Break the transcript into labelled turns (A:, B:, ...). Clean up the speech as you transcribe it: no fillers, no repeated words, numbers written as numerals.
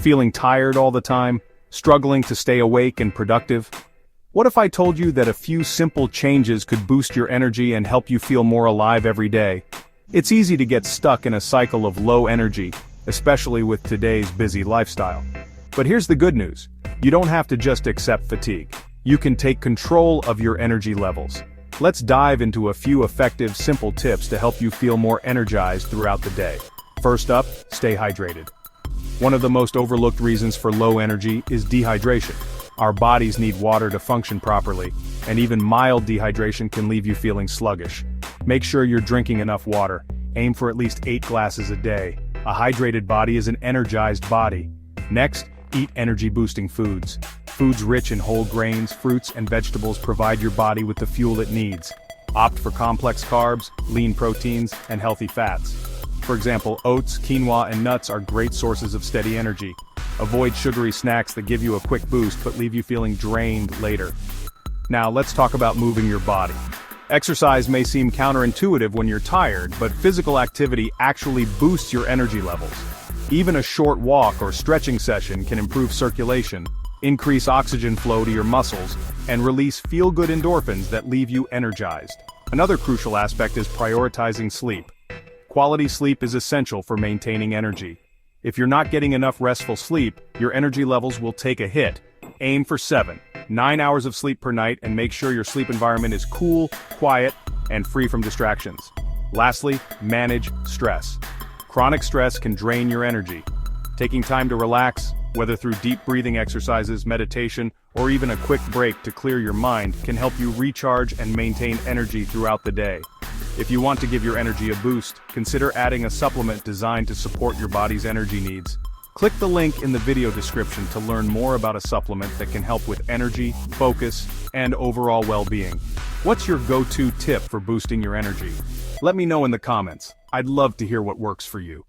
A: Feeling tired all the time? Struggling to stay awake and productive? What if I told you that a few simple changes could boost your energy and help you feel more alive every day? It's easy to get stuck in a cycle of low energy, especially with today's busy lifestyle. But here's the good news. You don't have to just accept fatigue. You can take control of your energy levels. Let's dive into a few effective, simple tips to help you feel more energized throughout the day. First up, stay hydrated. One of the most overlooked reasons for low energy is dehydration. Our bodies need water to function properly, and even mild dehydration can leave you feeling sluggish. Make sure you're drinking enough water. Aim for at least 8 glasses a day. A hydrated body is an energized body. Next, eat energy-boosting foods. Foods rich in whole grains, fruits, and vegetables provide your body with the fuel it needs. Opt for complex carbs, lean proteins, and healthy fats. For example, oats, quinoa, and nuts are great sources of steady energy. Avoid sugary snacks that give you a quick boost but leave you feeling drained later. Now let's talk about moving your body. Exercise may seem counterintuitive when you're tired, but physical activity actually boosts your energy levels. Even a short walk or stretching session can improve circulation, increase oxygen flow to your muscles, and release feel-good endorphins that leave you energized. Another crucial aspect is prioritizing sleep. Quality sleep is essential for maintaining energy. If you're not getting enough restful sleep, your energy levels will take a hit. Aim for 7-9 hours of sleep per night and make sure your sleep environment is cool, quiet, and free from distractions. Lastly, manage stress. Chronic stress can drain your energy. Taking time to relax, whether through deep breathing exercises, meditation, or even a quick break to clear your mind, can help you recharge and maintain energy throughout the day. If you want to give your energy a boost, consider adding a supplement designed to support your body's energy needs. Click the link in the video description to learn more about a supplement that can help with energy, focus, and overall well-being. What's your go-to tip for boosting your energy? Let me know in the comments. I'd love to hear what works for you.